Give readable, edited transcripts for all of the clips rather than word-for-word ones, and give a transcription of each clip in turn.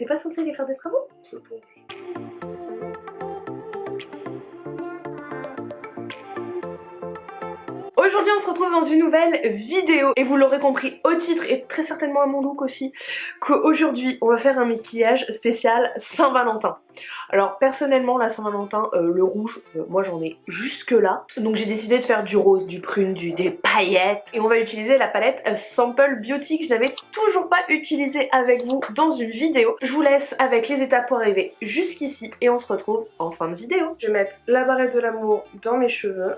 T'es pas censé aller faire des travaux? Je pense. Aujourd'hui on se retrouve dans une nouvelle vidéo et vous l'aurez compris au titre et très certainement à mon look aussi qu'aujourd'hui on va faire un maquillage spécial Saint-Valentin. Alors personnellement la Saint-Valentin, le rouge, moi j'en ai jusque là, donc j'ai décidé de faire du rose, du prune, des paillettes et on va utiliser la palette Sample Beauty que je n'avais toujours pas utilisée avec vous dans une vidéo. Je vous laisse avec les étapes pour arriver jusqu'ici et on se retrouve en fin de vidéo. Je vais mettre la barrette de l'amour dans mes cheveux.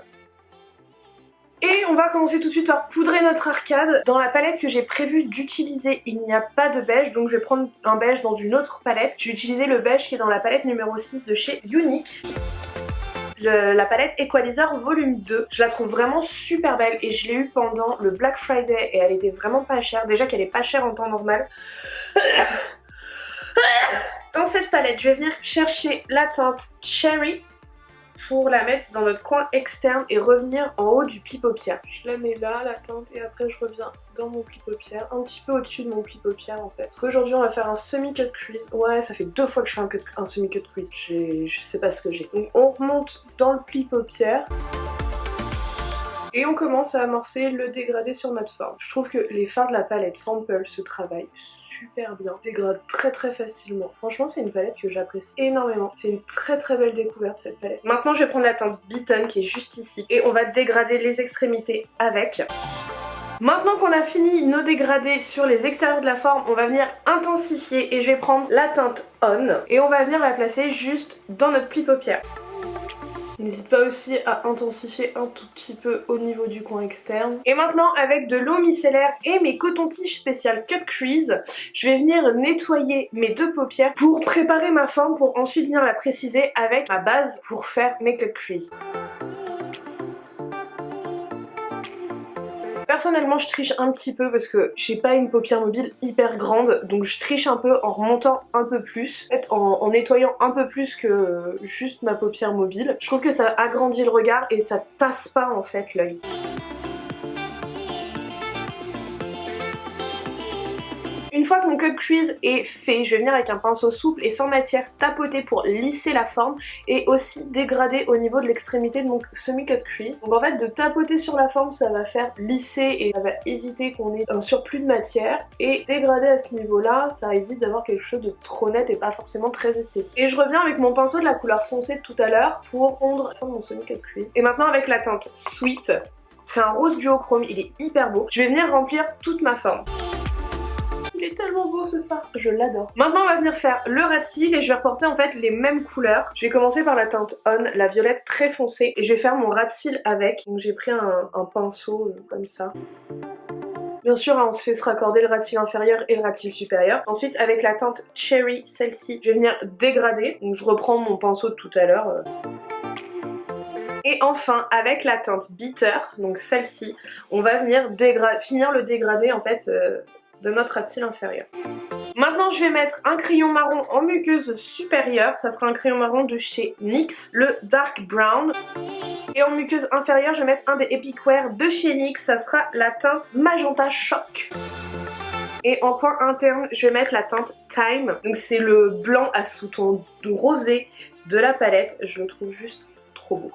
Et on va commencer tout de suite par poudrer notre arcade. Dans la palette que j'ai prévu d'utiliser, il n'y a pas de beige, donc je vais prendre un beige dans une autre palette. Je vais utiliser le beige qui est dans la palette numéro 6 de chez Unique. La palette Equalizer volume 2. Je la trouve vraiment super belle et je l'ai eu pendant le Black Friday et elle était vraiment pas chère. Déjà qu'elle est pas chère en temps normal. Dans cette palette, je vais venir chercher la teinte Cherry pour la mettre dans notre coin externe et revenir en haut du pli paupière. Je la mets là, la teinte, et après je reviens dans mon pli paupière, un petit peu au-dessus de mon pli paupière en fait. Parce qu'aujourd'hui on va faire un semi-cut crease. Ouais, ça fait 2 fois que je fais un semi-cut crease. Je sais pas ce que j'ai. Donc on remonte dans le pli paupière. Et on commence à amorcer le dégradé sur notre forme. Je trouve que les fards de la palette Sample se travaillent super bien, dégradent très facilement. Franchement c'est une palette que j'apprécie énormément. C'est une très belle découverte cette palette. Maintenant je vais prendre la teinte Beaten qui est juste ici et on va dégrader les extrémités avec. Maintenant qu'on a fini nos dégradés sur les extérieurs de la forme, on va venir intensifier et je vais prendre la teinte On et on va venir la placer juste dans notre pli paupière. N'hésite pas aussi à intensifier un tout petit peu au niveau du coin externe. Et maintenant avec de l'eau micellaire et mes cotons-tiges spécial Cut Crease, je vais venir nettoyer mes 2 paupières pour préparer ma forme pour ensuite venir la préciser avec ma base pour faire mes Cut Crease. Personnellement je triche un petit peu parce que j'ai pas une paupière mobile hyper grande, donc je triche un peu en remontant un peu plus, en fait en nettoyant un peu plus que juste ma paupière mobile. Je trouve que ça agrandit le regard et ça tasse pas en fait l'œil. Une fois que mon cut crease est fait, je vais venir avec un pinceau souple et sans matière tapoter pour lisser la forme et aussi dégrader au niveau de l'extrémité de mon semi-cut crease. Donc en fait de tapoter sur la forme ça va faire lisser et ça va éviter qu'on ait un surplus de matière, et dégrader à ce niveau là ça évite d'avoir quelque chose de trop net et pas forcément très esthétique. Et je reviens avec mon pinceau de la couleur foncée de tout à l'heure pour fondre mon semi-cut crease. Et maintenant avec la teinte Sweet, c'est un rose duochrome, il est hyper beau. Je vais venir remplir toute ma forme. Il est tellement beau ce fard, je l'adore. Maintenant on va venir faire le ras de cils et je vais reporter en fait les mêmes couleurs. Je vais commencer par la teinte On, la violette très foncée, et je vais faire mon ras de cils avec. Donc j'ai pris un pinceau comme ça. Bien sûr, on se fait se raccorder le ras de cils inférieur et le ras de cils supérieur. Ensuite avec la teinte Cherry, celle-ci, je vais venir dégrader. Donc je reprends mon pinceau de tout à l'heure. Et enfin avec la teinte Bitter, donc celle-ci, on va venir finir le dégradé en fait de notre ras de cils inférieur. Maintenant je vais mettre un crayon marron en muqueuse supérieure, ça sera un crayon marron de chez NYX, le Dark Brown. Et en muqueuse inférieure je vais mettre un des Epic Wear de chez NYX, ça sera la teinte Magenta Shock. Et en coin interne je vais mettre la teinte Time, donc c'est le blanc à sous-ton rosé de la palette, je le trouve juste trop beau.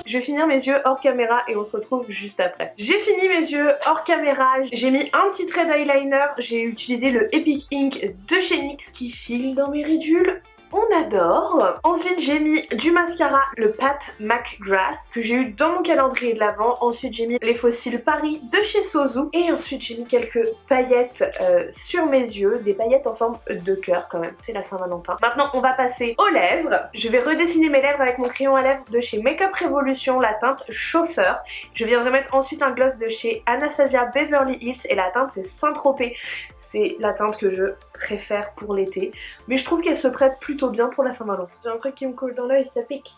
Je vais finir mes yeux hors caméra et on se retrouve juste après. J'ai fini mes yeux hors caméra, j'ai mis un petit trait d'eyeliner, j'ai utilisé le Epic Ink de chez NYX qui file dans mes ridules. On adore. Ensuite j'ai mis du mascara, le Pat McGrath que j'ai eu dans mon calendrier de l'Avent. Ensuite j'ai mis les fossiles Paris de chez Sozu. Et ensuite j'ai mis quelques paillettes sur mes yeux, des paillettes en forme de cœur quand même, c'est la Saint-Valentin. Maintenant on va passer aux lèvres. Je vais redessiner mes lèvres avec mon crayon à lèvres de chez Makeup Revolution, la teinte Chauffeur. Je viendrai mettre ensuite un gloss de chez Anastasia Beverly Hills et la teinte c'est Saint-Tropez. C'est la teinte que je préfère pour l'été, mais je trouve qu'elle se prête plutôt bien pour la Saint-Valentin. J'ai un truc qui me colle dans l'œil, ça pique.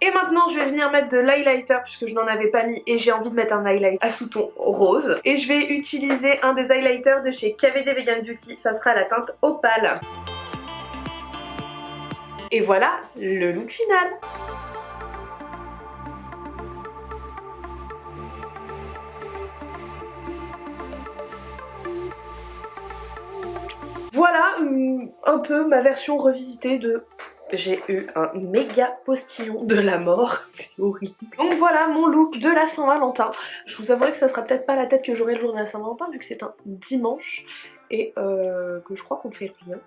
Et maintenant je vais venir mettre de l'highlighter puisque je n'en avais pas mis et j'ai envie de mettre un highlight à sous-ton rose. Et je vais utiliser un des highlighters de chez KVD Vegan Beauty, ça sera la teinte Opale. Et voilà le look final. Voilà un peu ma version revisitée de... J'ai eu un méga postillon de la mort, c'est horrible. Donc voilà mon look de la Saint-Valentin. Je vous avouerai que ça sera peut-être pas la tête que j'aurai le jour de la Saint-Valentin vu que c'est un dimanche et que je crois qu'on fait rien.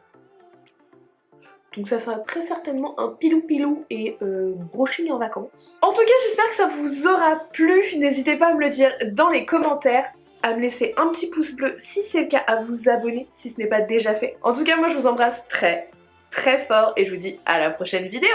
Donc ça sera très certainement un pilou-pilou et brushing en vacances. En tout cas j'espère que ça vous aura plu. N'hésitez pas à me le dire dans les commentaires, à me laisser un petit pouce bleu si c'est le cas, à vous abonner si ce n'est pas déjà fait. En tout cas moi je vous embrasse très fort et je vous dis à la prochaine vidéo.